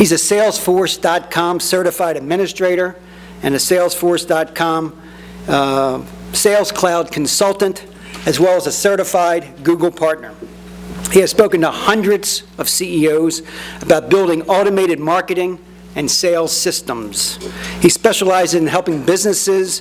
He's a Salesforce.com certified administrator and a Salesforce.com Sales Cloud consultant, as well as a certified Google partner. He has spoken to hundreds of CEOs about building automated marketing and sales systems. He specializes in helping businesses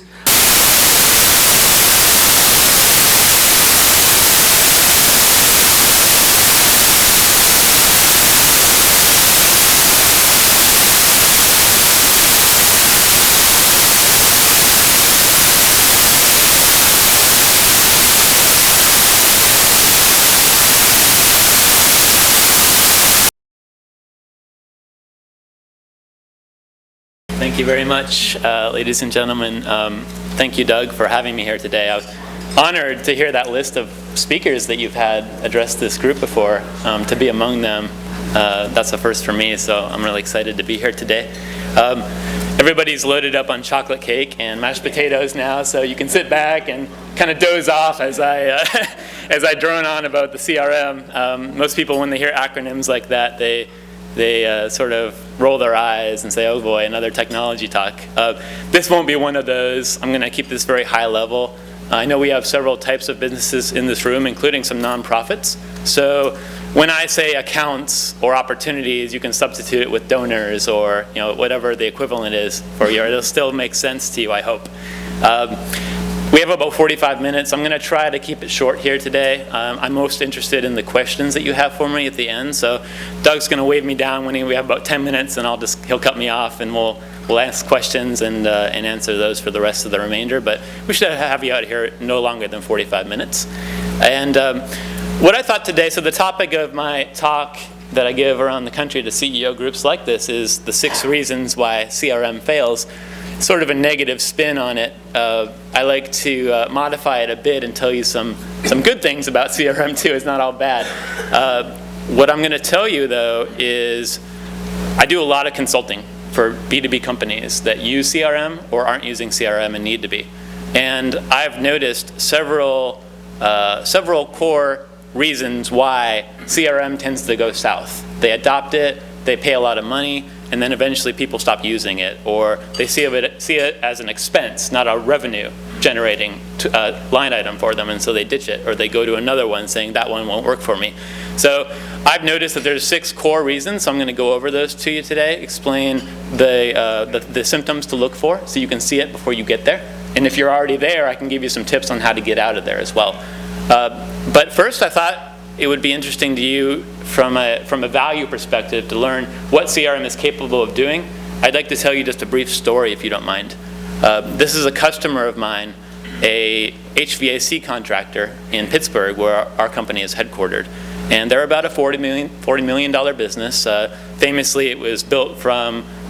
Thank you very much, ladies and gentlemen. Thank you, Doug, for having me here today. I was honored to hear that list of speakers that you've had address this group before. To be among them, that's a first for me, so I'm really excited to be here today. Everybody's loaded up on chocolate cake and mashed potatoes now, so you can sit back and kind of doze off as I as I drone on about the CRM. Most people, when they hear acronyms like that, they sort of roll their eyes and say, oh boy, another technology talk. This won't be one of those. I'm going to keep this very high level. I know we have several types of businesses in this room, including some nonprofits. So when I say accounts or opportunities, you can substitute it with donors or whatever the equivalent is for you. It'll still make sense to you, I hope. We have about 45 minutes. I'm going to try to keep it short here today. I'm most interested in the questions that you have for me at the end. So Doug's going to wave me down when we have about 10 minutes, and he'll cut me off, and we'll ask questions and answer those for the rest of the remainder. But we should have you out here no longer than 45 minutes. And what I thought today, so the topic of my talk that I give around the country to CEO groups like this is the 6 reasons why CRM fails. Sort of a negative spin on it. I like to modify it a bit and tell you some good things about CRM too. It's not all bad. What I'm going to tell you though is I do a lot of consulting for B2B companies that use CRM or aren't using CRM and need to be. And I've noticed several core reasons why CRM tends to go south. They adopt it, they pay a lot of money, and then eventually people stop using it, or they see it as an expense, not a revenue generating line item for them, and so they ditch it, or they go to another one saying that one won't work for me. So I've noticed that there's 6 core reasons, so I'm going to go over those to you today, explain the symptoms to look for so you can see it before you get there. And if you're already there, I can give you some tips on how to get out of there as well. But first, I thought it would be interesting to you from a value perspective to learn what CRM is capable of doing. I'd like to tell you just a brief story, if you don't mind. This is a customer of mine, a HVAC contractor in Pittsburgh, where our company is headquartered. And they're about a $40 million business. Famously, it was built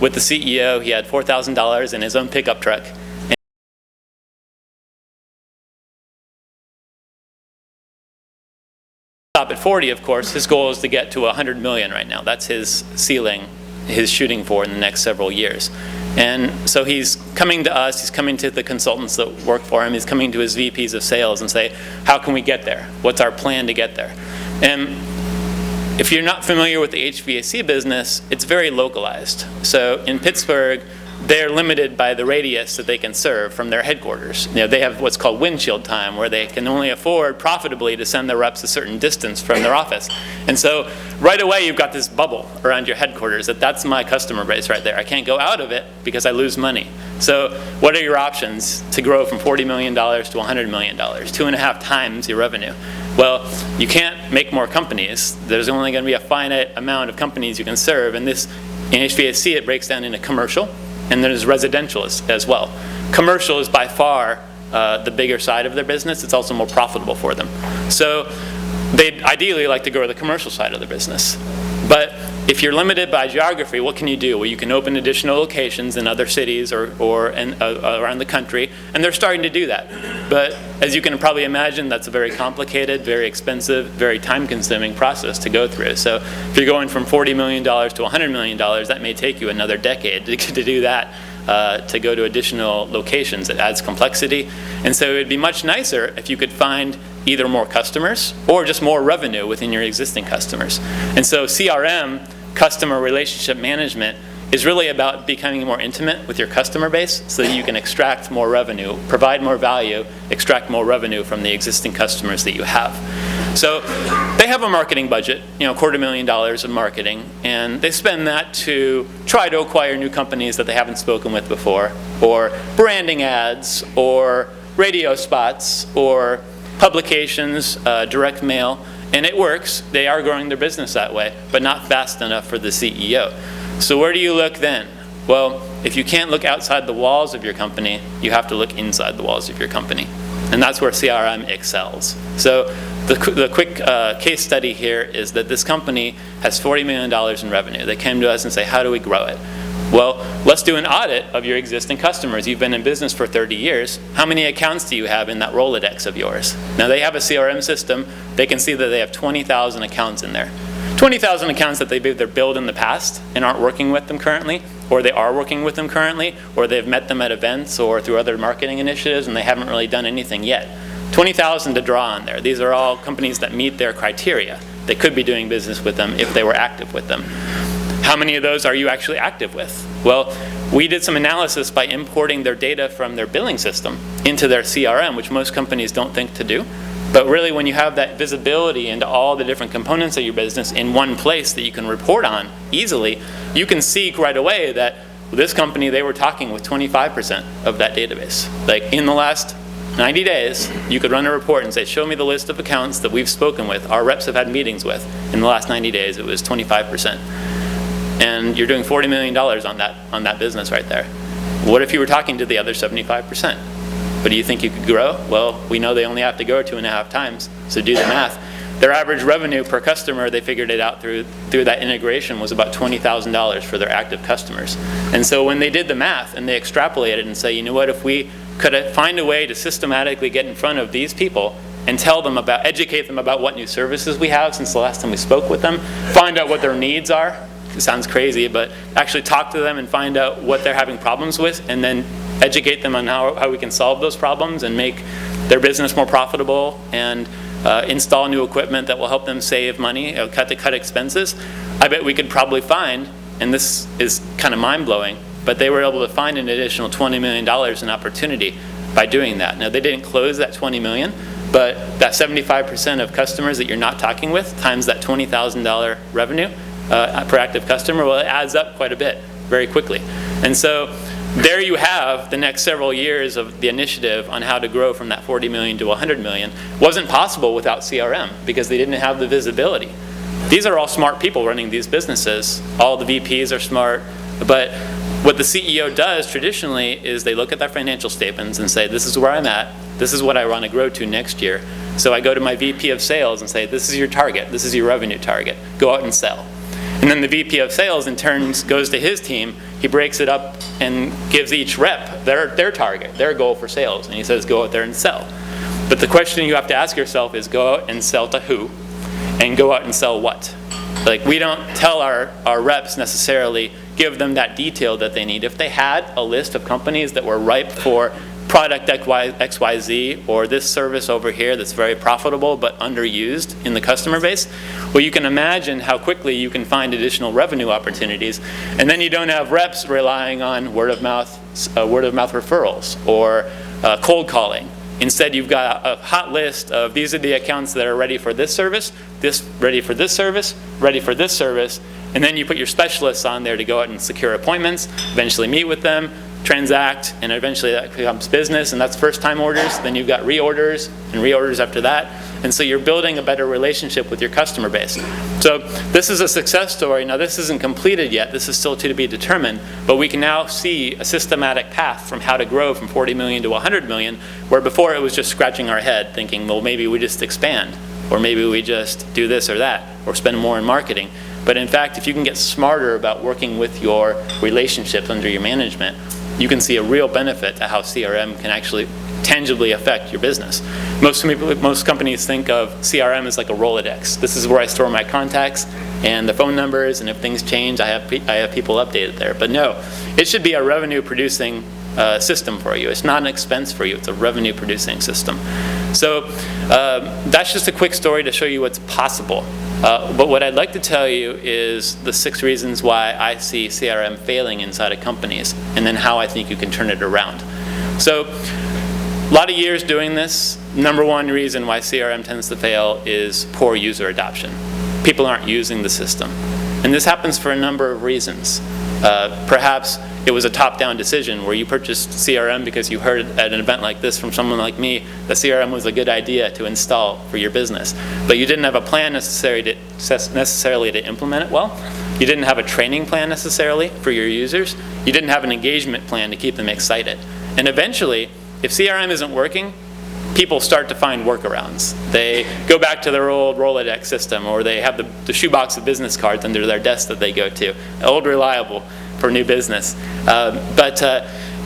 with the CEO, he had $4,000 in his own pickup truck. Stop at 40, of course. His goal is to get to 100 million right now. That's his ceiling, his shooting for in the next several years. And so he's coming to us, he's coming to the consultants that work for him, he's coming to his VPs of sales and say, how can we get there? What's our plan to get there? And if you're not familiar with the HVAC business, it's very localized. So in Pittsburgh, they're limited by the radius that they can serve from their headquarters. They have what's called windshield time, where they can only afford profitably to send their reps a certain distance from their office. And so right away you've got this bubble around your headquarters that's my customer base right there. I can't go out of it because I lose money. So what are your options to grow from $40 million to $100 million, 2.5 times your revenue? Well, you can't make more companies. There's only going to be a finite amount of companies you can serve. And this, in HVAC, it breaks down into commercial, and there's residential as well. Commercial is by far the bigger side of their business. It's also more profitable for them. So they'd ideally like to grow the commercial side of their business. But if you're limited by geography, what can you do? Well, you can open additional locations in other cities or around the country, and they're starting to do that. But as you can probably imagine, that's a very complicated, very expensive, very time-consuming process to go through. So if you're going from $40 million to $100 million, that may take you another decade to do that. To go to additional locations. It adds complexity. And so it would be much nicer if you could find either more customers or just more revenue within your existing customers. And so CRM customer relationship management is really about becoming more intimate with your customer base so that you can extract more revenue, provide more value, extract more revenue from the existing customers that you have. So they have a marketing budget, $250,000 in marketing, and they spend that to try to acquire new companies that they haven't spoken with before, or branding ads, or radio spots, or publications, direct mail, and it works. They are growing their business that way, but not fast enough for the CEO. So where do you look then? Well, if you can't look outside the walls of your company, you have to look inside the walls of your company. And that's where CRM excels. So the quick case study here is that this company has $40 million in revenue. They came to us and say, how do we grow it? Well, let's do an audit of your existing customers. You've been in business for 30 years. How many accounts do you have in that Rolodex of yours? Now, they have a CRM system. They can see that they have 20,000 accounts in there. 20,000 accounts that they've either built in the past and aren't working with them currently, or they are working with them currently, or they've met them at events or through other marketing initiatives and they haven't really done anything yet. 20,000 to draw on there. These are all companies that meet their criteria. They could be doing business with them if they were active with them. How many of those are you actually active with? Well, we did some analysis by importing their data from their billing system into their CRM, which most companies don't think to do. But really, when you have that visibility into all the different components of your business in one place that you can report on easily, you can see right away that this company, they were talking with 25% of that database. Like in the last 90 days, you could run a report and say, show me the list of accounts that we've spoken with, our reps have had meetings with. In the last 90 days, it was 25%. And you're doing $40 million on that business right there. What if you were talking to the other 75%? But do you think you could grow? Well, we know they only have to grow 2.5 times, so do the math. Their average revenue per customer, they figured it out through that integration, was about $20,000 for their active customers. And so when they did the math and they extrapolated and say, you know what, if we could find a way to systematically get in front of these people and educate them about what new services we have since the last time we spoke with them, find out what their needs are. It sounds crazy, but actually talk to them and find out what they're having problems with, and then educate them on how we can solve those problems and make their business more profitable, and install new equipment that will help them save money, cut expenses. I bet we could probably find, and this is kind of mind-blowing, but they were able to find an additional $20 million in opportunity by doing that. Now, they didn't close that $20 million, but that 75% of customers that you're not talking with times that $20,000 revenue per active customer, well, it adds up quite a bit very quickly. And so there you have the next several years of the initiative on how to grow from that 40 million to 100 million. Wasn't possible without CRM because they didn't have the visibility. These are all smart people running these businesses. All the VPs are smart, but what the CEO does traditionally is they look at their financial statements and say, this is where I'm at, this is what I want to grow to next year. So I go to my VP of sales and say, this is your target, this is your revenue target, go out and sell. And then the VP of sales in turn goes to his team, he breaks it up and gives each rep their target, their goal for sales, and he says go out there and sell. But the question you have to ask yourself is go out and sell to who? And go out and sell what? Like, we don't tell our reps necessarily, give them that detail that they need. If they had a list of companies that were ripe for product XYZ or this service over here that's very profitable but underused in the customer base, well, you can imagine how quickly you can find additional revenue opportunities. And then you don't have reps relying on word of mouth referrals or cold calling. Instead, you've got a hot list of these are the accounts that are ready for this service, ready for this service, ready for this service, and then you put your specialists on there to go out and secure appointments, eventually meet with them, transact, and eventually that becomes business, and that's first-time orders. Then you've got reorders and reorders after that. And so you're building a better relationship with your customer base. So this is a success story. Now, this isn't completed yet. This is still to be determined. But we can now see a systematic path from how to grow from 40 million to 100 million, where before it was just scratching our head thinking, well, maybe we just expand, or maybe we just do this or that, or spend more in marketing. But in fact, if you can get smarter about working with your relationships under your management, you can see a real benefit to how CRM can actually tangibly affect your business. Most companies think of CRM as like a Rolodex. This is where I store my contacts and the phone numbers, and if things change, I have people updated there. But no, it should be a revenue-producing system for you. It's not an expense for you. It's a revenue-producing system. So that's just a quick story to show you what's possible. But what I'd like to tell you is the 6 reasons why I see CRM failing inside of companies, and then how I think you can turn it around. So, a lot of years doing this. Number one reason why CRM tends to fail is poor user adoption. People aren't using the system. And this happens for a number of reasons. Perhaps it was a top-down decision where you purchased CRM because you heard at an event like this from someone like me that CRM was a good idea to install for your business. But you didn't have a plan necessarily to implement it well. You didn't have a training plan necessarily for your users. You didn't have an engagement plan to keep them excited. And eventually, if CRM isn't working, people start to find workarounds. They go back to their old Rolodex system, or they have the shoebox of business cards under their desk that they go to. Old reliable for new business. But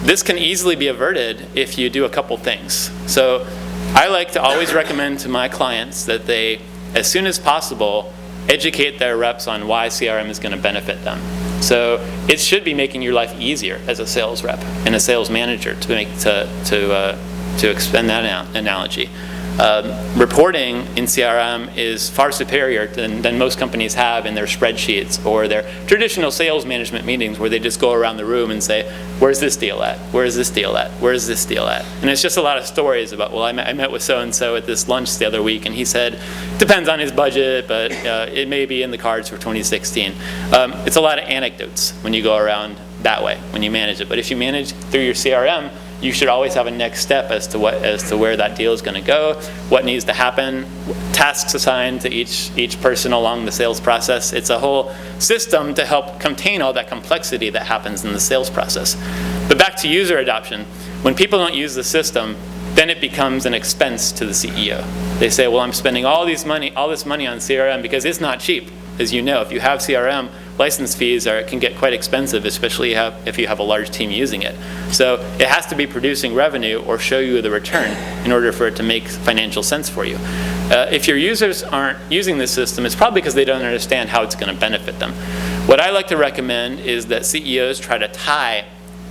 this can easily be averted if you do a couple things. So I like to always recommend to my clients that they, as soon as possible, educate their reps on why CRM is going to benefit them. So it should be making your life easier as a sales rep and a sales manager, to extend that analogy. Reporting in CRM is far superior than most companies have in their spreadsheets or their traditional sales management meetings, where they just go around the room and say, where's this deal at? Where's this deal at? Where's this deal at? And it's just a lot of stories about, well, I met with so-and-so at this lunch the other week, and he said, depends on his budget, but it may be in the cards for 2016. It's a lot of anecdotes when you go around that way, when you manage it. But if you manage through your CRM, you should always have a next step as to where that deal is going to go, what needs to happen, tasks assigned to each person along the sales process. It's a whole system to help contain all that complexity that happens in the sales process. But back to user adoption, when people don't use the system, then it becomes an expense to the CEO. They say, well, I'm spending all this money on CRM because it's not cheap. As you know, if you have CRM, license fees can get quite expensive, especially if you have a large team using it. So it has to be producing revenue or show you the return in order for it to make financial sense for you. If your users aren't using this system, it's probably because they don't understand how it's going to benefit them. What I like to recommend is that CEOs try to tie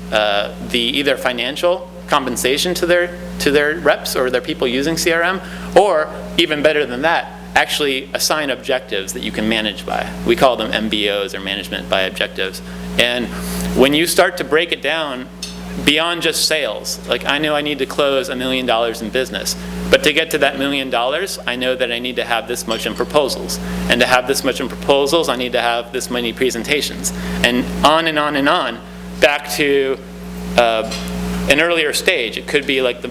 the either financial compensation to their reps or their people using CRM, or even better than that, actually assign objectives that you can manage by. We call them MBOs, or management by objectives. And when you start to break it down beyond just sales, like I know I need to close $1 million in business, but to get to that $1 million, I know that I need to have this much in proposals. And to have this much in proposals, I need to have this many presentations. And on and on and on, back to an earlier stage. It could be like the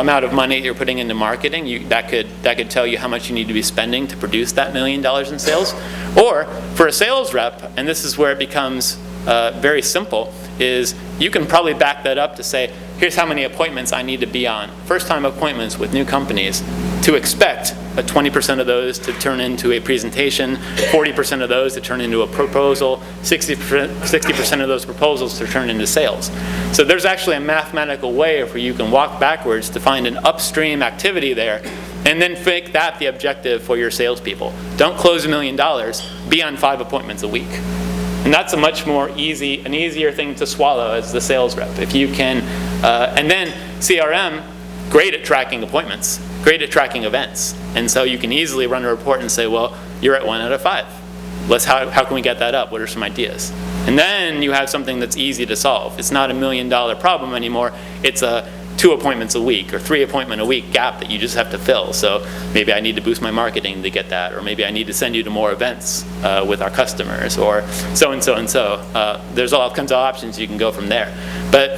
amount of money you're putting into marketing. That could tell you how much you need to be spending to produce that $1 million in sales. Or for a sales rep, and this is where it becomes very simple, is you can probably back that up to say, here's how many appointments I need to be on. First-time appointments with new companies, to expect 20% of those to turn into a presentation, 40% of those to turn into a proposal, 60% of those proposals to turn into sales. So there's actually a mathematical way where you can walk backwards to find an upstream activity there, and then make that the objective for your salespeople. Don't close $1 million, be on 5 appointments a week. And that's a much more easier thing to swallow as the sales rep. If you can, and then CRM, great at tracking appointments, great at tracking events. And so you can easily run a report and say, well, you're at 1 out of 5. How can we get that up? What are some ideas? And then you have something that's easy to solve. It's not $1 million problem anymore. It's a 2 appointments a week or 3 appointment a week gap that you just have to fill. So maybe I need to boost my marketing to get that, or maybe I need to send you to more events with our customers, or so and so and so. There's all kinds of options you can go from there. But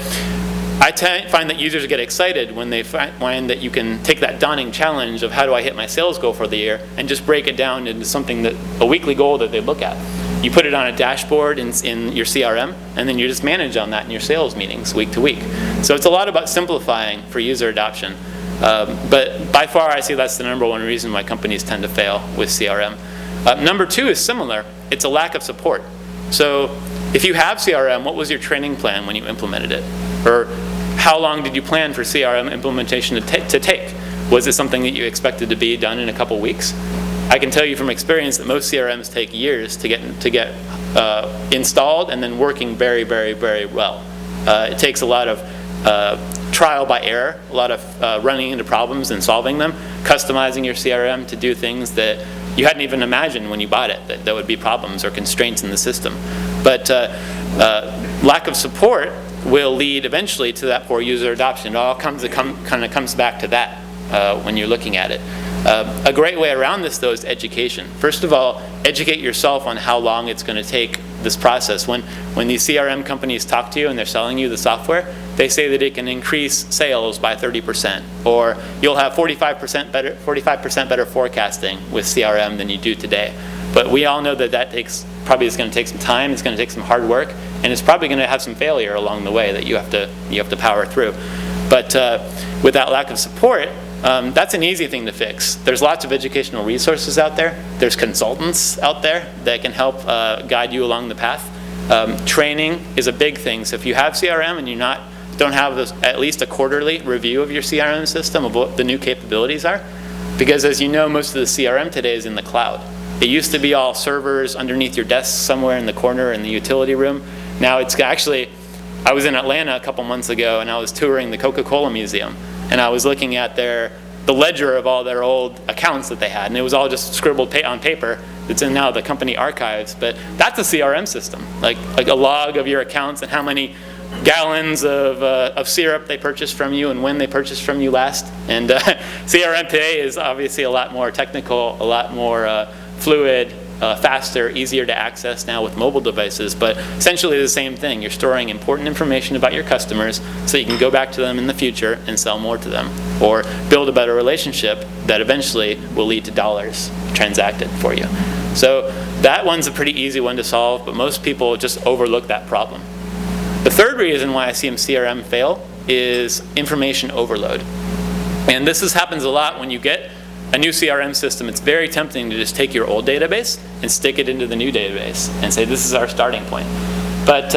I find that users get excited when they find that you can take that daunting challenge of how do I hit my sales goal for the year and just break it down into something a weekly goal that they look at. You put it on a dashboard in your CRM, and then you just manage on that in your sales meetings week to week. So it's a lot about simplifying for user adoption. But by far, I see that's the number one reason why companies tend to fail with CRM. Number 2 is similar. It's a lack of support. So if you have CRM, what was your training plan when you implemented it? Or how long did you plan for CRM implementation to take? Was it something that you expected to be done in a couple weeks? I can tell you from experience that most CRMs take years to get installed and then working very, very, very well. It takes a lot of trial by error, a lot of running into problems and solving them, customizing your CRM to do things that you hadn't even imagined when you bought it that there would be problems or constraints in the system. But lack of support will lead eventually to that poor user adoption. It all kind of comes back to that when you're looking at it. A great way around this, though, is education. First of all, educate yourself on how long it's going to take this process. When these CRM companies talk to you and they're selling you the software, they say that it can increase sales by 30%, or you'll have 45% better forecasting with CRM than you do today. But we all know that probably is going to take some time, it's going to take some hard work, and it's probably going to have some failure along the way that you have to power through. But with that lack of support, that's an easy thing to fix. There's lots of educational resources out there. There's consultants out there that can help guide you along the path. Training is a big thing. So if you have CRM and you don't have at least a quarterly review of your CRM system of what the new capabilities are, because as you know, most of the CRM today is in the cloud. It used to be all servers underneath your desk somewhere in the corner in the utility room. Now it's actually, I was in Atlanta a couple months ago and I was touring the Coca-Cola Museum. And I was looking at the ledger of all their old accounts that they had, and it was all just scribbled on paper. It's in now the company archives, but that's a CRM system, like a log of your accounts and how many gallons of syrup they purchased from you and when they purchased from you last. And CRM today is obviously a lot more technical, a lot more fluid, faster, easier to access now with mobile devices, but essentially the same thing. You're storing important information about your customers so you can go back to them in the future and sell more to them, or build a better relationship that eventually will lead to dollars transacted for you. So that one's a pretty easy one to solve, but most people just overlook that problem. The third reason why I see CRM fail is information overload. And this happens a lot when you get a new CRM system. It's very tempting to just take your old database and stick it into the new database and say, this is our starting point. But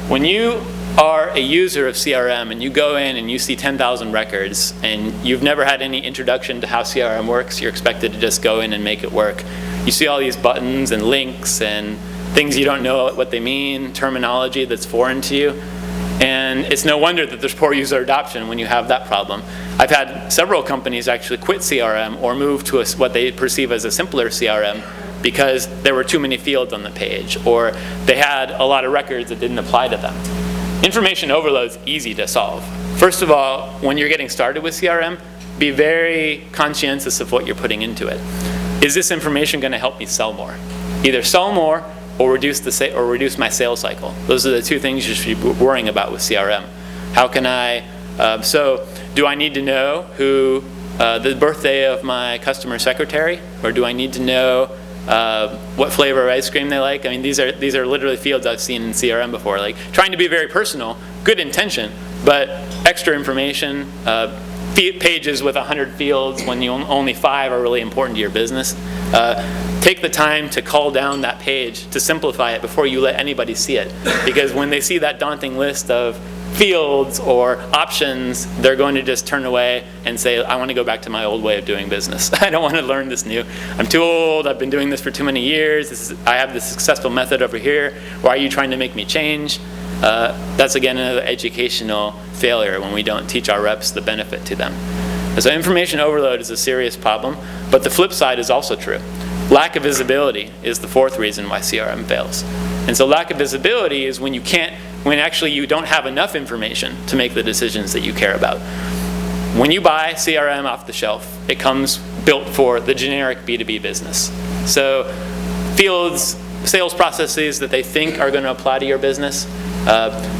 when you are a user of CRM and you go in and you see 10,000 records and you've never had any introduction to how CRM works, you're expected to just go in and make it work. You see all these buttons and links and things you don't know what they mean, terminology that's foreign to you. And it's no wonder that there's poor user adoption when you have that problem. I've had several companies actually quit CRM or move to what they perceive as a simpler CRM because there were too many fields on the page, or they had a lot of records that didn't apply to them. Information overload is easy to solve. First of all, when you're getting started with CRM, be very conscientious of what you're putting into it. Is this information going to help me sell more? Either sell more or reduce my sales cycle. Those are the two things you should be worrying about with CRM. How can so do I need to know who the birthday of my customer secretary, or do I need to know what flavor of ice cream they like? I mean, these are literally fields I've seen in CRM before. Like trying to be very personal, good intention, but extra information, pages with 100 fields when only 5 are really important to your business. Take the time to cull down that page to simplify it before you let anybody see it. Because when they see that daunting list of fields or options, they're going to just turn away and say, I want to go back to my old way of doing business. I don't want to learn this new. I'm too old. I've been doing this for too many years. I have this successful method over here. Why are you trying to make me change? That's again another educational failure when we don't teach our reps the benefit to them. So information overload is a serious problem, but the flip side is also true. Lack of visibility is the fourth reason why CRM fails. And so lack of visibility is when actually you don't have enough information to make the decisions that you care about. When you buy CRM off the shelf, it comes built for the generic B2B business. So fields, sales processes that they think are going to apply to your business,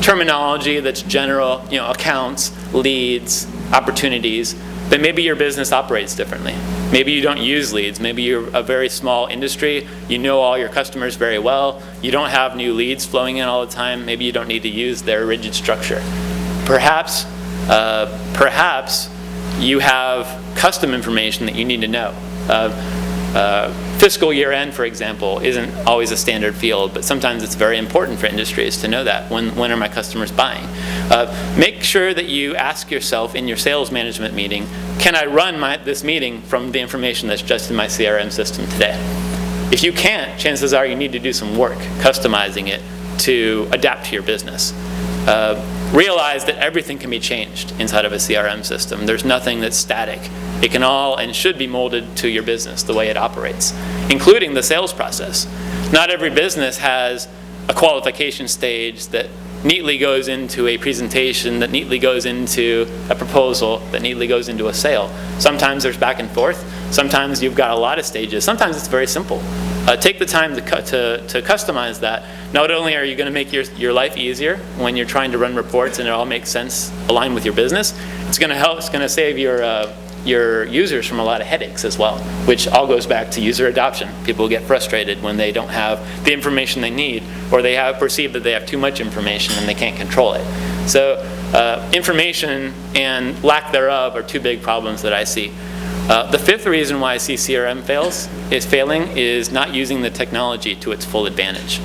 terminology that's general, accounts, leads, opportunities, but maybe your business operates differently. Maybe you don't use leads. Maybe you're a very small industry. You know all your customers very well. You don't have new leads flowing in all the time. Maybe you don't need to use their rigid structure. Perhaps you have custom information that you need to know. Fiscal year end, for example, isn't always a standard field, but sometimes it's very important for industries to know that. When are my customers buying? Make sure that you ask yourself in your sales management meeting, can I run this meeting from the information that's just in my CRM system today? If you can't, chances are you need to do some work customizing it to adapt to your business. Realize that everything can be changed inside of a CRM system. There's nothing that's static. It can all and should be molded to your business, the way it operates, including the sales process. Not every business has a qualification stage that neatly goes into a presentation, that neatly goes into a proposal, that neatly goes into a sale. Sometimes there's back and forth. Sometimes you've got a lot of stages. Sometimes it's very simple. Take the time to customize that. Not only are you going to make your life easier when you're trying to run reports and it all makes sense, aligned with your business, it's going to help. It's going to save your users from a lot of headaches as well, which all goes back to user adoption. People get frustrated when they don't have the information they need, or they have perceived that they have too much information and they can't control it. So information and lack thereof are two big problems that I see. The fifth reason why I see CRM failing is not using the technology to its full advantage.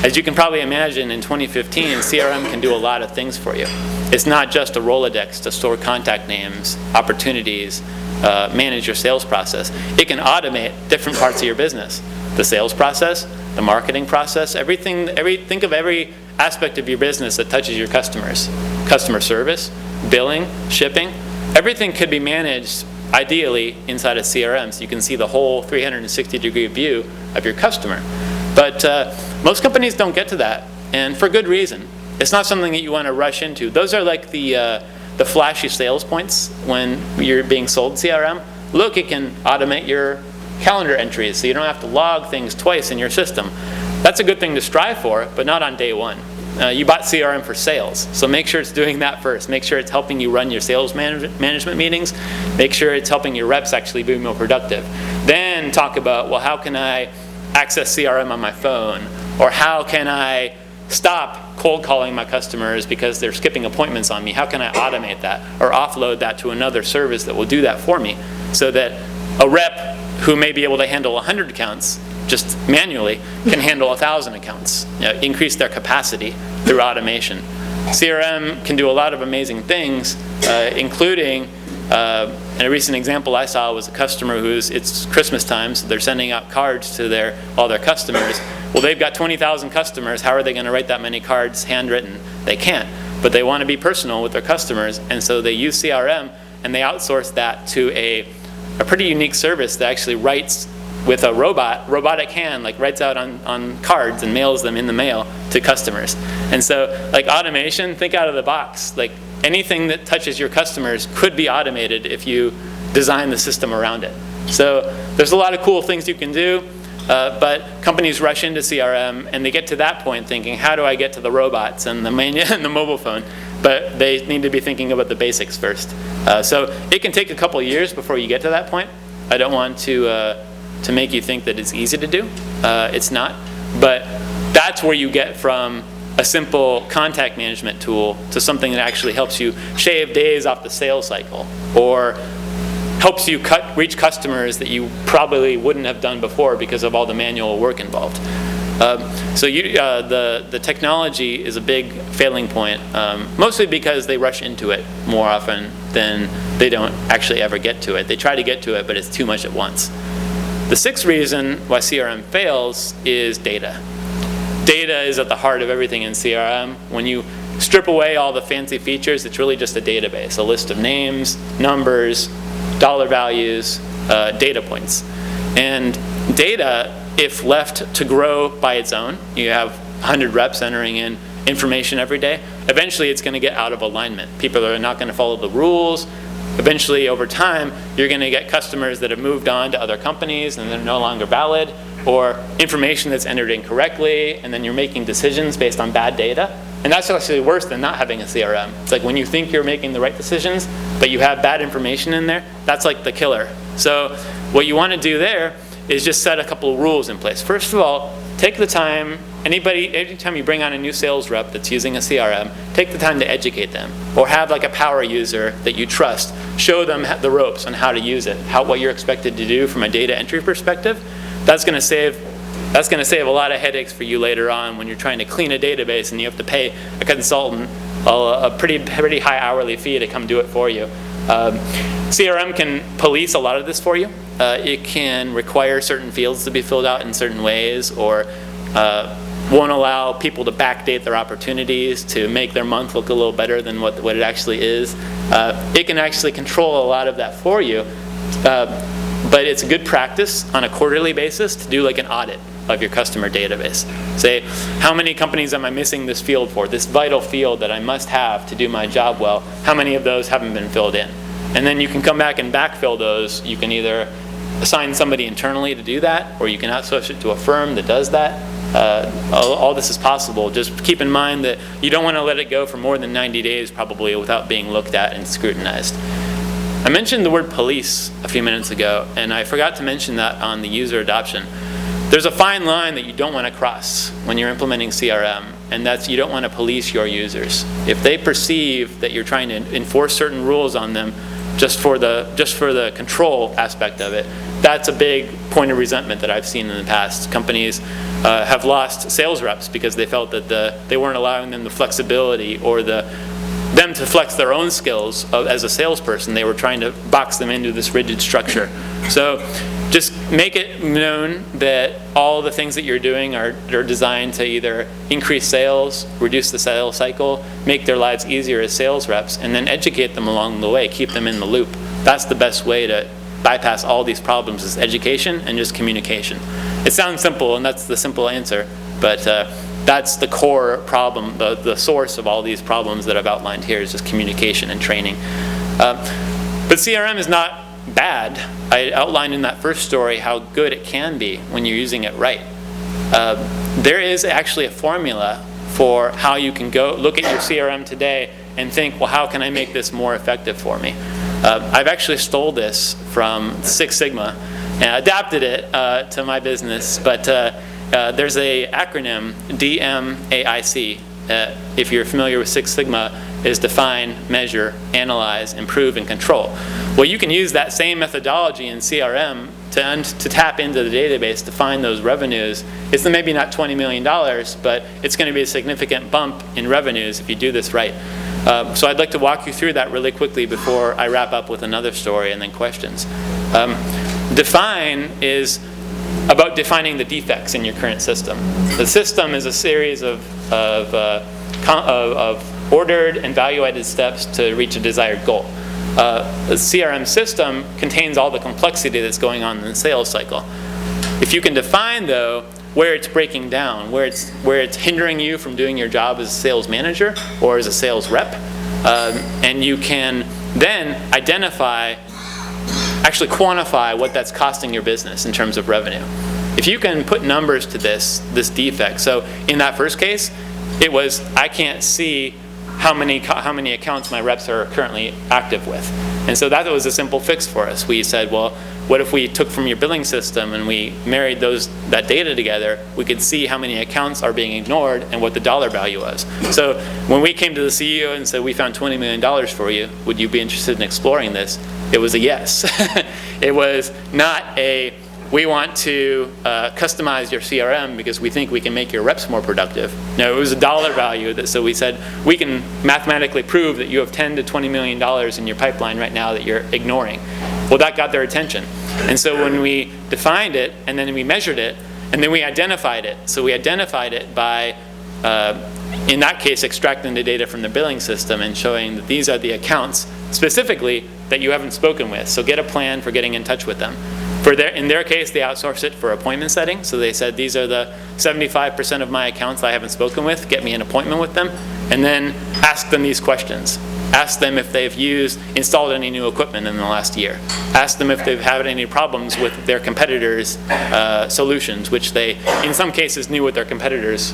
As you can probably imagine, in 2015, CRM can do a lot of things for you. It's not just a Rolodex to store contact names, opportunities, manage your sales process. It can automate different parts of your business. The sales process, the marketing process, think of every aspect of your business that touches your customers. Customer service, billing, shipping, everything could be managed ideally inside a CRM, so you can see the whole 360-degree view of your customer. But most companies don't get to that, and for good reason. It's not something that you want to rush into. Those are like the flashy sales points when you're being sold CRM. Look, it can automate your calendar entries, so you don't have to log things twice in your system. That's a good thing to strive for, but not on day one. You bought CRM for sales, so make sure it's doing that first. Make sure it's helping you run your sales management meetings. Make sure it's helping your reps actually be more productive. Then talk about, well, how can I access CRM on my phone? Or how can I stop cold calling my customers because they're skipping appointments on me? How can I automate that or offload that to another service that will do that for me, so that a rep who may be able to handle 100 accounts just manually can handle 1,000 accounts, increase their capacity through automation. CRM can do a lot of amazing things, including, and a recent example I saw was a customer it's Christmas time, so they're sending out cards to all their customers. Well, they've got 20,000 customers. How are they going to write that many cards handwritten? They can't, but they want to be personal with their customers, and so they use CRM, and they outsource that to a pretty unique service that actually writes with a robotic hand, like writes out on cards and mails them in the mail to customers. And so, like automation, think out of the box. Like anything that touches your customers could be automated if you design the system around it. So there's a lot of cool things you can do, but companies rush into CRM and they get to that point thinking, how do I get to the robots and the and the mobile phone? But they need to be thinking about the basics first. So it can take a couple years before you get to that point. I don't want to make you think that it's easy to do. It's not. But that's where you get from a simple contact management tool to something that actually helps you shave days off the sales cycle, or helps you reach customers that you probably wouldn't have done before because of all the manual work involved. So the technology is a big failing point, mostly because they rush into it more often than they don't actually ever get to it. They try to get to it, but it's too much at once. The sixth reason why CRM fails is data. Data is at the heart of everything in CRM. When you strip away all the fancy features, it's really just a database, a list of names, numbers, dollar values, data points. And data, if left to grow by its own, you have 100 reps entering in information every day, eventually it's going to get out of alignment. People are not going to follow the rules. Eventually, over time, you're going to get customers that have moved on to other companies and they're no longer valid, or information that's entered incorrectly, and then you're making decisions based on bad data. And that's actually worse than not having a CRM. It's like when you think you're making the right decisions, but you have bad information in there, that's like the killer. So what you want to do there is just set a couple of rules in place. First of all, take the time, anytime you bring on a new sales rep that's using a CRM, take the time to educate them, or have like a power user that you trust. Show them the ropes on how to use it, what you're expected to do from a data entry perspective. That's going to save a lot of headaches for you later on when you're trying to clean a database and you have to pay a consultant a pretty high hourly fee to come do it for you. CRM can police a lot of this for you. It can require certain fields to be filled out in certain ways, or won't allow people to backdate their opportunities to make their month look a little better than what it actually is. It can actually control a lot of that for you, but it's a good practice on a quarterly basis to do like an audit of your customer database. Say, how many companies am I missing this field for, this vital field that I must have to do my job well? How many of those haven't been filled in? And then you can come back and backfill those. You can either assign somebody internally to do that, or you can outsource it to a firm that does that. All this is possible. Just keep in mind that you don't want to let it go for more than 90 days probably without being looked at and scrutinized. I mentioned the word police a few minutes ago, and I forgot to mention that on the user adoption. There's a fine line that you don't want to cross when you're implementing CRM, and that's you don't want to police your users. If they perceive that you're trying to enforce certain rules on them just for the control aspect of it, that's a big point of resentment that I've seen in the past. Companies have lost sales reps because they felt that they weren't allowing them the flexibility or them to flex their own skills as a salesperson. They were trying to box them into this rigid structure. So just make it known that all the things that you're doing are designed to either increase sales, reduce the sales cycle, make their lives easier as sales reps, and then educate them along the way, keep them in the loop. That's the best way to bypass all these problems, is education and just communication. It sounds simple, and that's the simple answer, but that's the core problem, the source of all these problems that I've outlined here is just communication and training. But CRM is not bad. I outlined in that first story how good it can be when you're using it right. There is actually a formula for how you can go look at your CRM today and think, well, how can I make this more effective for me? I've actually stole this from Six Sigma and adapted it to my business, but there's a acronym, DMAIC. If you're familiar with Six Sigma, is define, measure, analyze, improve, and control. Well, you can use that same methodology in CRM to tap into the database to find those revenues. It's maybe not $20 million, but it's going to be a significant bump in revenues if you do this right. So I'd like to walk you through that really quickly before I wrap up with another story and then questions. Define is about defining the defects in your current system. The system is a series of ordered and value-added steps to reach a desired goal. The CRM system contains all the complexity that's going on in the sales cycle. If you can define, though, where it's breaking down, where it's hindering you from doing your job as a sales manager or as a sales rep, and you can then actually quantify what that's costing your business in terms of revenue. If you can put numbers to this defect, so in that first case, it was I can't see how many accounts my reps are currently active with. And so that was a simple fix for us. We said, well, what if we took from your billing system and we married that data together, we could see how many accounts are being ignored and what the dollar value was. So when we came to the CEO and said, we found $20 million for you, would you be interested in exploring this? It was a yes. It was not a, we want to customize your CRM because we think we can make your reps more productive. No, it was a dollar value. So we said, we can mathematically prove that you have $10 to $20 million in your pipeline right now that you're ignoring. Well, that got their attention. And so when we defined it, and then we measured it, and then we identified it. So we identified it by, in that case, extracting the data from the billing system and showing that these are the accounts specifically that you haven't spoken with. So get a plan for getting in touch with them. In their case, they outsourced it for appointment setting. So they said, these are the 75% of my accounts I haven't spoken with. Get me an appointment with them. And then ask them these questions. Ask them if they've installed any new equipment in the last year. Ask them if they've had any problems with their competitors' solutions, which they, in some cases, knew what their competitors,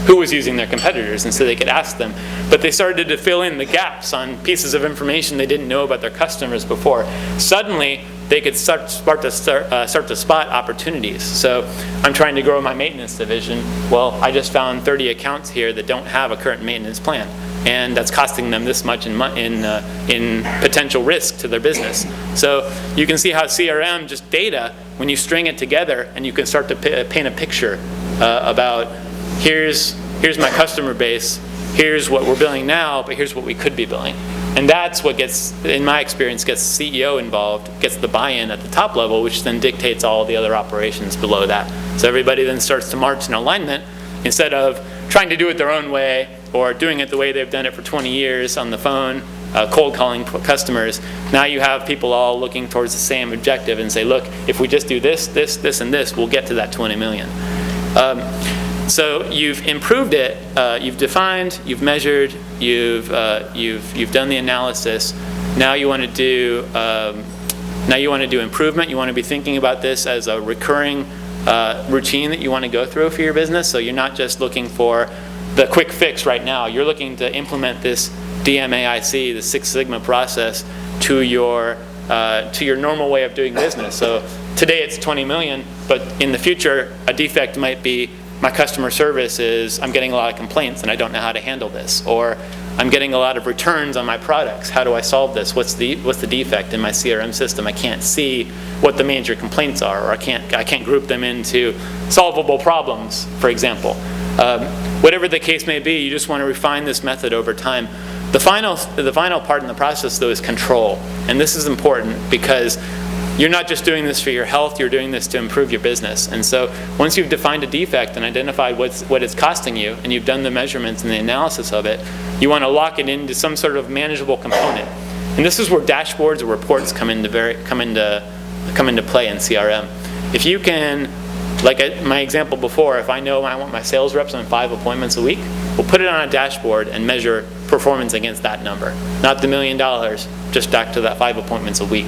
who was using their competitors, and so they could ask them. But they started to fill in the gaps on pieces of information they didn't know about their customers before. Suddenly, they could start to spot opportunities. So I'm trying to grow my maintenance division. Well, I just found 30 accounts here that don't have a current maintenance plan, and that's costing them this much in potential risk to their business. So you can see how CRM, just data, when you string it together, and you can start to paint a picture about here's my customer base, here's what we're billing now, but here's what we could be billing. And that's what gets, in my experience, gets the CEO involved, gets the buy-in at the top level, which then dictates all the other operations below that. So everybody then starts to march in alignment, Instead of trying to do it their own way or doing it the way they've done it for 20 years on the phone, cold calling customers, now you have people all looking towards the same objective and say, look, if we just do this, this, this, and this, we'll get to that 20 million. So you've improved it, you've defined, you've measured, you've done the analysis. Now you want to do improvement. You want to be thinking about this as a recurring routine that you want to go through for your business. So you're not just looking for the quick fix right now. You're looking to implement this DMAIC, the Six Sigma process, to your normal way of doing business. So today it's 20 million, but in the future a defect might be my customer service is I'm getting a lot of complaints and I don't know how to handle this, or I'm getting a lot of returns on my products. How do I solve this? What's the defect in my CRM system? I can't see what the major complaints are, or I can't group them into solvable problems, for example. Whatever the case may be, you just want to refine this method over time. The final part in the process, though, is control. And this is important because you're not just doing this for your health, you're doing this to improve your business. And so once you've defined a defect and identified what it's costing you, and you've done the measurements and the analysis of it, you want to lock it into some sort of manageable component. And this is where dashboards or reports come into play in CRM. If you can, like my example before, if I know I want my sales reps on 5 appointments a week, we'll put it on a dashboard and measure performance against that number. Not the $1 million, just back to that 5 appointments a week.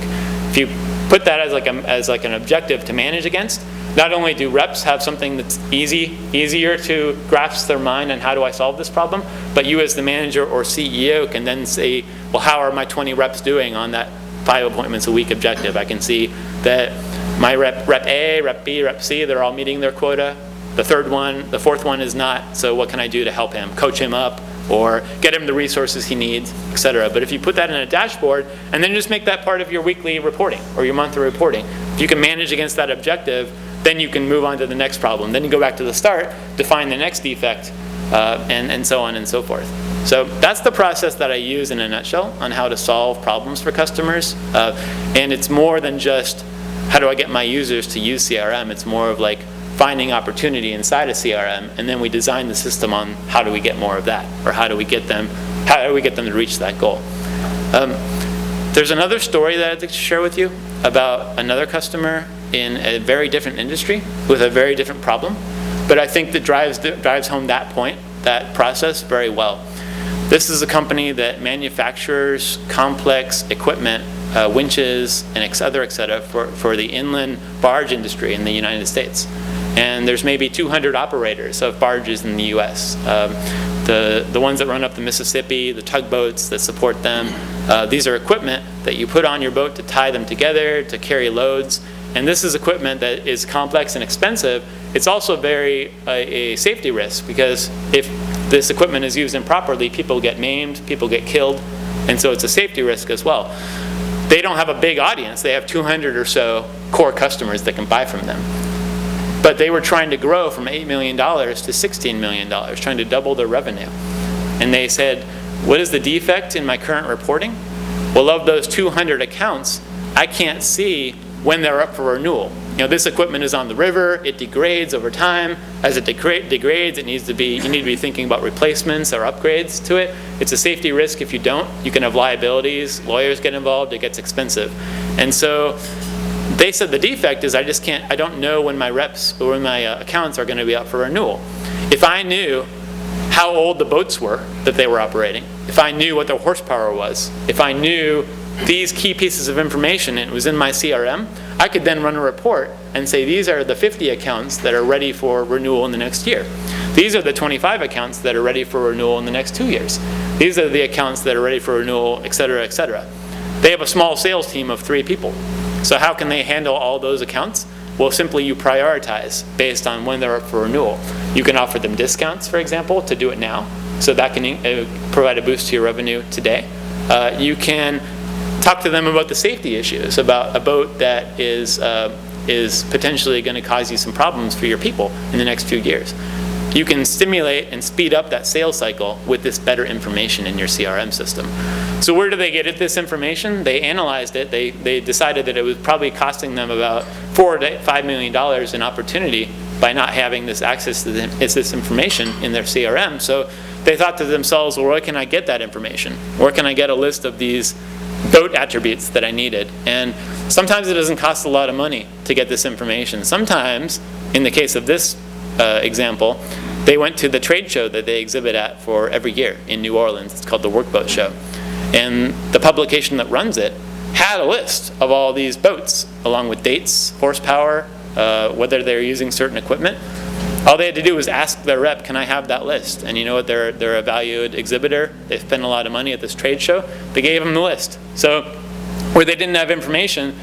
If you put that as like an objective to manage against, not only do reps have something that's easier to grasp their mind on how do I solve this problem, but you as the manager or CEO can then say, well, how are my 20 reps doing on that 5 appointments a week objective? I can see that my rep A, rep B, rep C, they're all meeting their quota. The fourth one is not, so what can I do to help him? Coach him up, or get him the resources he needs, etc. But if you put that in a dashboard and then just make that part of your weekly reporting or your monthly reporting, if you can manage against that objective, then you can move on to the next problem. Then you go back to the start, define the next defect, and so on and so forth. So that's the process that I use in a nutshell on how to solve problems for customers. And it's more than just how do I get my users to use CRM. It's more of like finding opportunity inside of CRM, and then we design the system on how do we get more of that, or how do we get them to reach that goal. There's another story that I'd like to share with you about another customer in a very different industry with a very different problem, but I think that drives home that point, that process very well. This is a company that manufactures complex equipment, winches, and et cetera, for the inland barge industry in the United States. And there's maybe 200 operators of barges in the U.S. The ones that run up the Mississippi, the tugboats that support them, these are equipment that you put on your boat to tie them together, to carry loads. And this is equipment that is complex and expensive. It's also a safety risk, because if this equipment is used improperly, people get maimed, people get killed, and so it's a safety risk as well. They don't have a big audience. They have 200 or so core customers that can buy from them. But they were trying to grow from $8 million to $16 million, trying to double their revenue. And they said, what is the defect in my current reporting? Well, of those 200 accounts, I can't see when they're up for renewal. You know, this equipment is on the river, it degrades over time. As it degrades, you need to be thinking about replacements or upgrades to it. It's a safety risk if you don't. You can have liabilities, lawyers get involved, it gets expensive. And so they said the defect is I don't know when my reps or when my accounts are going to be up for renewal. If I knew how old the boats were that they were operating, if I knew what their horsepower was, if I knew these key pieces of information and it was in my CRM, I could then run a report and say these are the 50 accounts that are ready for renewal in the next year. These are the 25 accounts that are ready for renewal in the next 2 years. These are the accounts that are ready for renewal, et cetera, et cetera. They have a small sales team of 3 people. So how can they handle all those accounts? Well, simply you prioritize based on when they're up for renewal. You can offer them discounts, for example, to do it now. So that can provide a boost to your revenue today. You can talk to them about the safety issues, about a boat that is potentially going to cause you some problems for your people in the next few years. You can stimulate and speed up that sales cycle with this better information in your CRM system. So where do they get this information? They analyzed it. They decided that it was probably costing them about $4 to $5 million in opportunity by not having this access to this information in their CRM. So they thought to themselves, well, where can I get that information? Where can I get a list of these boat attributes that I needed? And sometimes it doesn't cost a lot of money to get this information. Sometimes, in the case of this example, they went to the trade show that they exhibit at for every year in New Orleans. It's called the Workboat Show. And the publication that runs it had a list of all these boats, along with dates, horsepower, whether they're using certain equipment. All they had to do was ask their rep, can I have that list? And you know what, they're a valued exhibitor. They spent a lot of money at this trade show. They gave them the list. So where they didn't have information,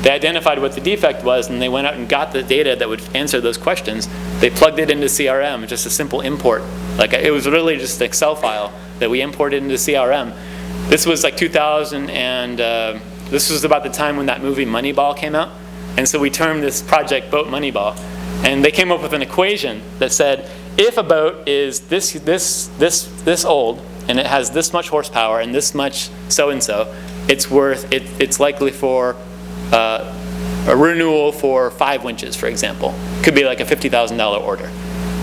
they identified what the defect was, and they went out and got the data that would answer those questions. They plugged it into CRM, just a simple import. Like, it was really just an Excel file that we imported into CRM. This was like 2000, and this was about the time when that movie Moneyball came out. And so we termed this project Boat Moneyball. And they came up with an equation that said, if a boat is this old, and it has this much horsepower and this much so-and-so, it's likely for a renewal for 5 winches, for example. Could be like a $50,000 order.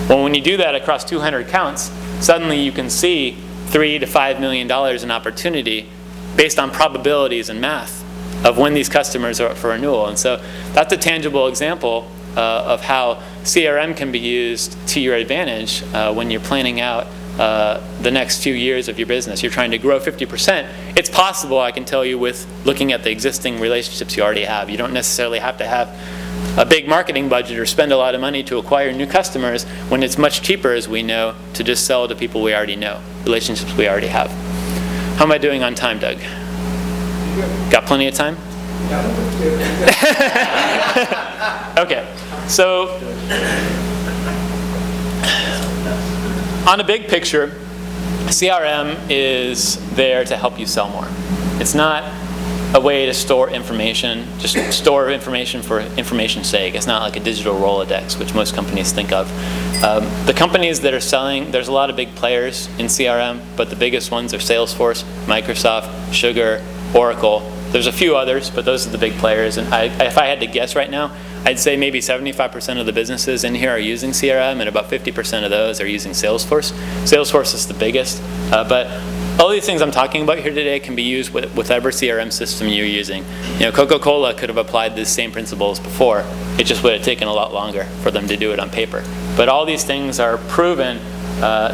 Well, when you do that across 200 counts, suddenly you can see $3 to $5 million in opportunity based on probabilities and math of when these customers are up for renewal. And so that's a tangible example of how CRM can be used to your advantage when you're planning out the next few years of your business. You're trying to grow 50%. It's possible, I can tell you, with looking at the existing relationships you already have. You don't necessarily have to have a big marketing budget or spend a lot of money to acquire new customers when it's much cheaper, as we know, to just sell to people we already know, relationships we already have. How am I doing on time, Doug? Got plenty of time? Okay, so on a big picture, CRM is there to help you sell more. It's not a way to store information, just store information for information's sake. It's not like a digital Rolodex, which most companies think of. The companies that are selling, there's a lot of big players in CRM, but the biggest ones are Salesforce, Microsoft, Sugar, Oracle. There's a few others, but those are the big players. And if I had to guess right now, I'd say maybe 75% of the businesses in here are using CRM, and about 50% of those are using Salesforce. Salesforce is the biggest. But all these things I'm talking about here today can be used with whatever CRM system you're using. You know, Coca-Cola could have applied the same principles before. It just would have taken a lot longer for them to do it on paper. But all these things are proven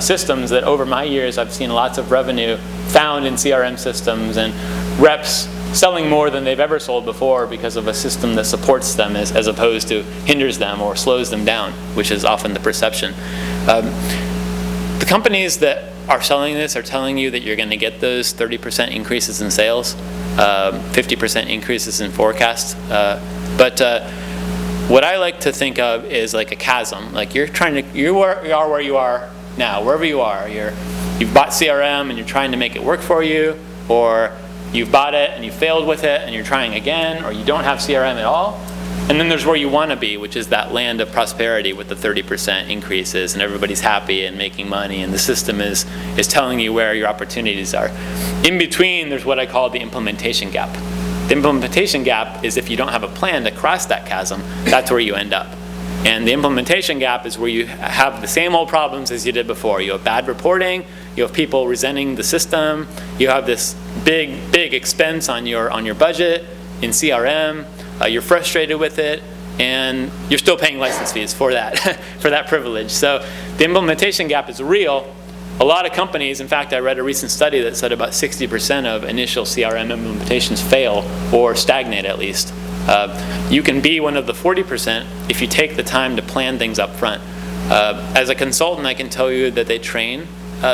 systems that over my years I've seen lots of revenue found in CRM systems, and reps selling more than they've ever sold before because of a system that supports them as opposed to hinders them or slows them down, which is often the perception. The companies that are selling this are telling you that you're going to get those 30% increases in sales, 50% increases in forecast. But what I like to think of is like a chasm. Like you are where you are now, wherever you are. You've bought CRM and you're trying to make it work for you, or you've bought it and you failed with it and you're trying again, or you don't have CRM at all. And then there's where you want to be, which is that land of prosperity with the 30% increases and everybody's happy and making money, and the system is telling you where your opportunities are. In between, there's what I call the implementation gap. The implementation gap is if you don't have a plan to cross that chasm, that's where you end up. And the implementation gap is where you have the same old problems as you did before. You have bad reporting, you have people resenting the system, you have this big expense on your budget in CRM, you're frustrated with it, and you're still paying license fees for that, for that privilege. So the implementation gap is real. A lot of companies, in fact, I read a recent study that said about 60% of initial CRM implementations fail or stagnate at least. You can be one of the 40% if you take the time to plan things up front. As a consultant, I can tell you that they train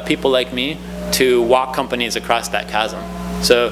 people like me to walk companies across that chasm. So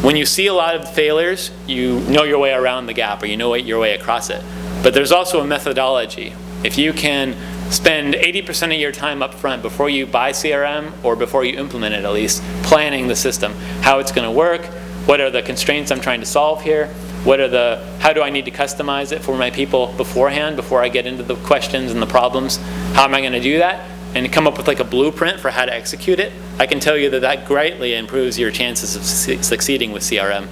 when you see a lot of failures, you know your way around the gap, or you know your way across it. But there's also a methodology. If you can spend 80% of your time up front before you buy CRM, or before you implement it at least, planning the system, how it's going to work, what are the constraints I'm trying to solve here, how do I need to customize it for my people beforehand, before I get into the questions and the problems, how am I going to do that, and come up with like a blueprint for how to execute it, I can tell you that greatly improves your chances of succeeding with CRM.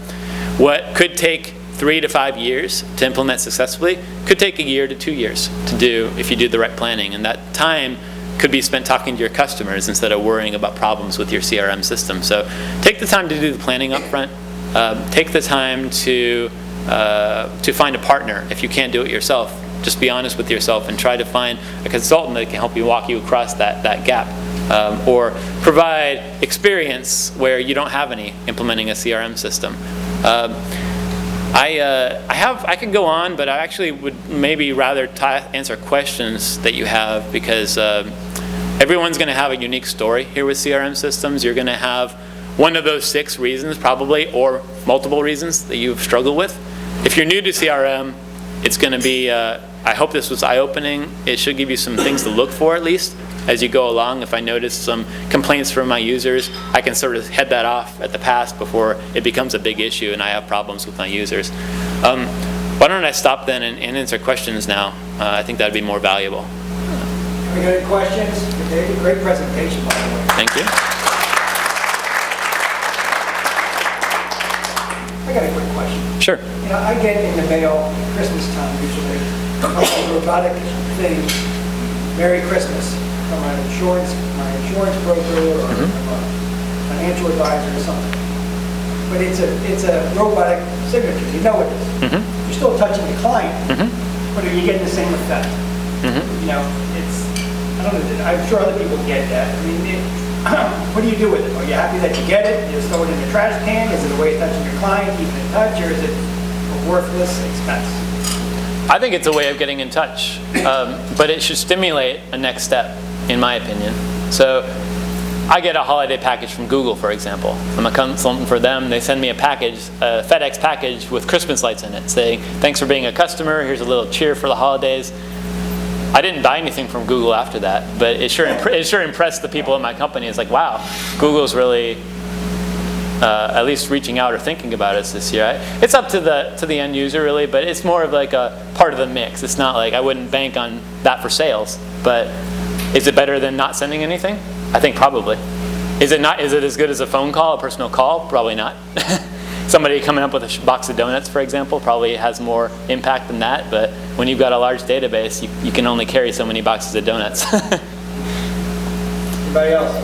What could take 3 to 5 years to implement successfully. Could take a year to 2 years to do if you do the right planning. And that time could be spent talking to your customers instead of worrying about problems with your CRM system. So take the time to do the planning up front. Take the time to find a partner. If you can't do it yourself, just be honest with yourself and try to find a consultant that can help you walk you across that gap. Or provide experience where you don't have any implementing a CRM system. I could go on, but I actually would maybe rather answer questions that you have, because everyone's going to have a unique story here with CRM systems. You're going to have one of those 6 reasons probably, or multiple reasons that you've struggled with. If you're new to CRM, it's going to be, I hope this was eye-opening. It should give you some things to look for at least as you go along. If I notice some complaints from my users, I can sort of head that off at the pass before it becomes a big issue and I have problems with my users. Why don't I stop then and answer questions now? I think that would be more valuable. Have we got any questions? Okay, great presentation, by the way. Thank you. I got a quick question. Sure. You know, I get in the mail Christmas time usually, a robotic thing, Merry Christmas, from my insurance broker or from a financial advisor or something. But it's a robotic signature. You know it is. You're still touching the client, but are you getting the same effect? You know, I don't know. I'm sure other people get that. I mean, what do you do with it? Are you happy that you get it? You just throw it in the trash can? Is it a way of touching your client, keeping in touch, or is it a worthless expense? I think it's a way of getting in touch, but it should stimulate a next step, in my opinion. So I get a holiday package from Google, for example. I'm a consultant for them. They send me a package, a FedEx package with Christmas lights in it, saying, thanks for being a customer, here's a little cheer for the holidays. I didn't buy anything from Google after that, but it sure impressed the people in my company. It's like, wow, Google's really at least reaching out or thinking about us this year. It's up to the end user really, but it's more of like a part of the mix. It's not like I wouldn't bank on that for sales, but is it better than not sending anything? I think probably. Is it as good as a phone call, a personal call? Probably not. Somebody coming up with a box of donuts, for example, probably has more impact than that, but when you've got a large database, you can only carry so many boxes of donuts. Anybody else?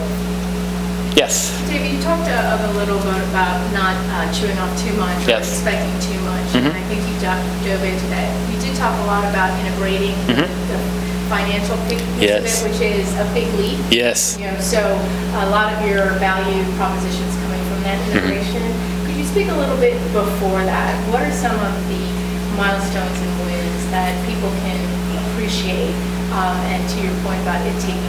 Yes. Dave, you talked a little bit about not chewing off too much or expecting too much, and I think you dove into that. You did talk a lot about integrating the financial piece of it, which is a big leap. Yes. You know, so a lot of your value propositions coming from that integration. Could you speak a little bit before that? What are some of the milestones and wins that people can appreciate? And to your point about it taking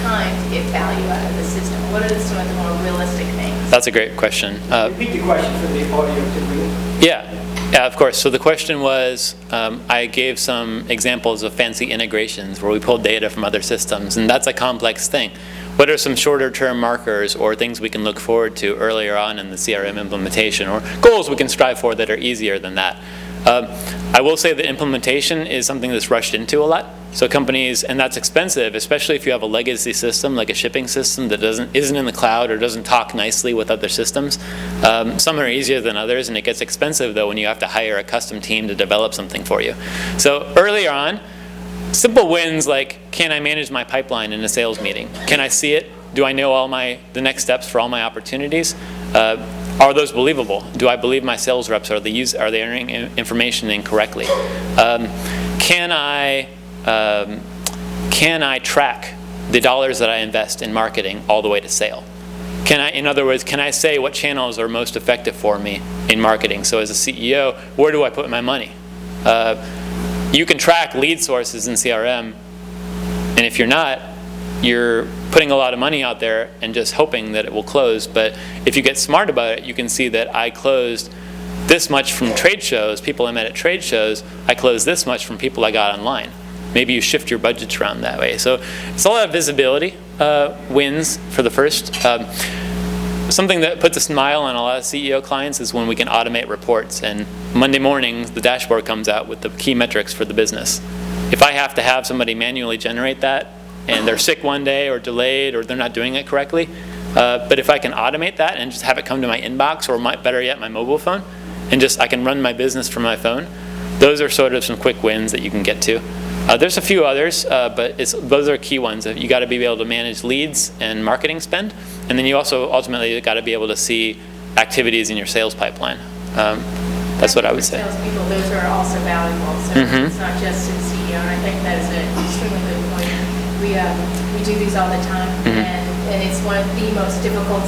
time to get value out of the system, what are some of the more realistic things? That's a great question. Repeat the question for the audio, please. Yeah, of course. So the question was, I gave some examples of fancy integrations where we pulled data from other systems, and that's a complex thing. What are some shorter term markers or things we can look forward to earlier on in the CRM implementation, or goals we can strive for that are easier than that? I will say that implementation is something that's rushed into a lot. So companies, and that's expensive, especially if you have a legacy system like a shipping system that isn't in the cloud or doesn't talk nicely with other systems. Some are easier than others, and it gets expensive though when you have to hire a custom team to develop something for you. So earlier on, simple wins like, can I manage my pipeline in a sales meeting? Can I see it? Do I know the next steps for all my opportunities? Are those believable? Do I believe my sales reps? Are they entering information incorrectly? Can I track the dollars that I invest in marketing all the way to sale? In other words, can I say what channels are most effective for me in marketing? So as a CEO, where do I put my money? You can track lead sources in CRM, and if you're not, you're putting a lot of money out there and just hoping that it will close. But if you get smart about it, you can see that I closed this much from trade shows, people I met at trade shows. I closed this much from people I got online. Maybe you shift your budgets around that way. So it's a lot of visibility wins for the first. Something that puts a smile on a lot of CEO clients is when we can automate reports, and Monday mornings the dashboard comes out with the key metrics for the business. If I have to have somebody manually generate that and they're sick one day or delayed or they're not doing it correctly, but if I can automate that and just have it come to my inbox or better yet my mobile phone, and just I can run my business from my phone. Those are sort of some quick wins that you can get to. There's a few others, but those are key ones. You got to be able to manage leads and marketing spend, and then you also ultimately got to be able to see activities in your sales pipeline. That's what I would say. Salespeople, those are also valuable. So it's not just to the CEO, and I think that is an extremely good point. We do these all the time, and it's one of the most difficult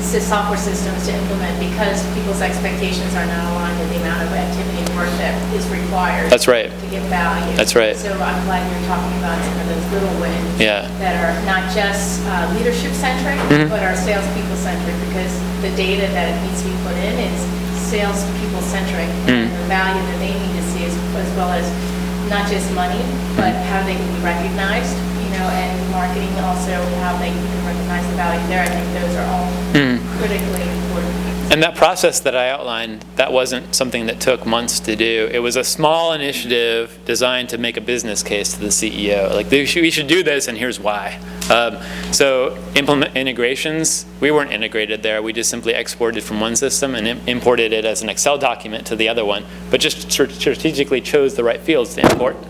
software systems to implement because people's expectations are not aligned with the amount of activity and work that is required. That's right. To get value. That's right. So I'm glad you're talking about some of those little wins that are not just leadership-centric, but are salespeople-centric, because the data that needs to be put in is salespeople-centric, and the value that they need to see as well as not just money, but how they can be recognized, and marketing also, how they can recognize the value there. I think those are all critically important. And that process that I outlined, that wasn't something that took months to do. It was a small initiative designed to make a business case to the CEO. Like, we should do this, and here's why. So implement integrations, we weren't integrated there. We just simply exported from one system and imported it as an Excel document to the other one, but just strategically chose the right fields to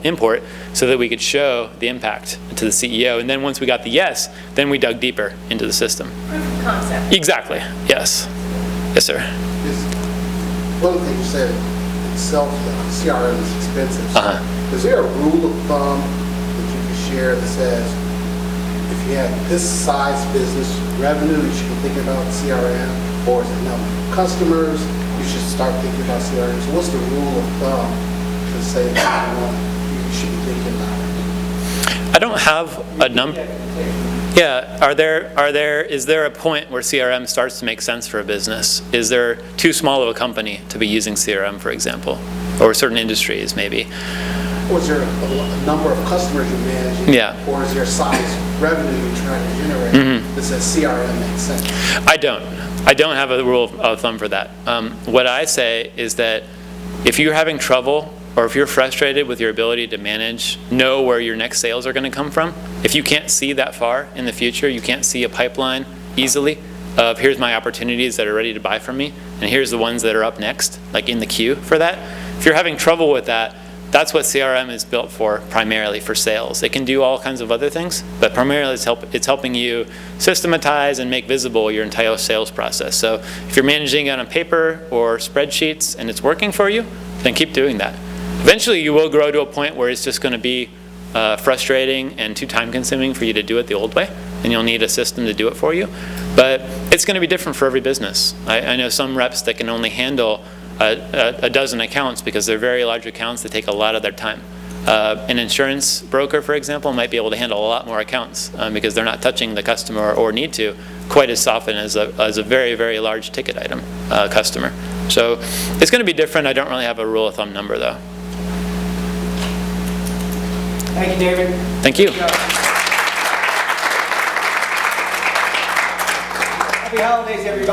import so that we could show the impact to the CEO. And then once we got the yes, then we dug deeper into the system. Proof of concept. Exactly, yes. Yes, sir. One of the things you said, itself, CRM is expensive. So is there a rule of thumb that you can share that says, if you have this size business revenue, you should be thinking about CRM, or is it number of customers, you should start thinking about CRM? So what's the rule of thumb to say that you should be thinking about it? I don't have a number. Yeah, is there a point where CRM starts to make sense for a business? Is there too small of a company to be using CRM, for example, or certain industries maybe? Or is there a number of customers you're managing? Yeah. Or is there size revenue you're trying to generate that says CRM makes sense? I don't have a rule of thumb for that. What I say is that if you're having trouble, or if you're frustrated with your ability to know where your next sales are going to come from, if you can't see that far in the future, you can't see a pipeline easily of here's my opportunities that are ready to buy from me, and here's the ones that are up next, like in the queue for that. If you're having trouble with that, that's what CRM is built for, primarily for sales. It can do all kinds of other things, but primarily it's helping you systematize and make visible your entire sales process. So if you're managing it on paper or spreadsheets and it's working for you, then keep doing that. Eventually you will grow to a point where it's just going to be frustrating and too time-consuming for you to do it the old way, and you'll need a system to do it for you. But it's going to be different for every business. I know some reps that can only handle a dozen accounts because they're very large accounts that take a lot of their time. An insurance broker, for example, might be able to handle a lot more accounts because they're not touching the customer or need to quite as often as a very, very large ticket item customer. So it's going to be different. I don't really have a rule of thumb number, though. Thank you, David. Thank you. Happy holidays, everybody.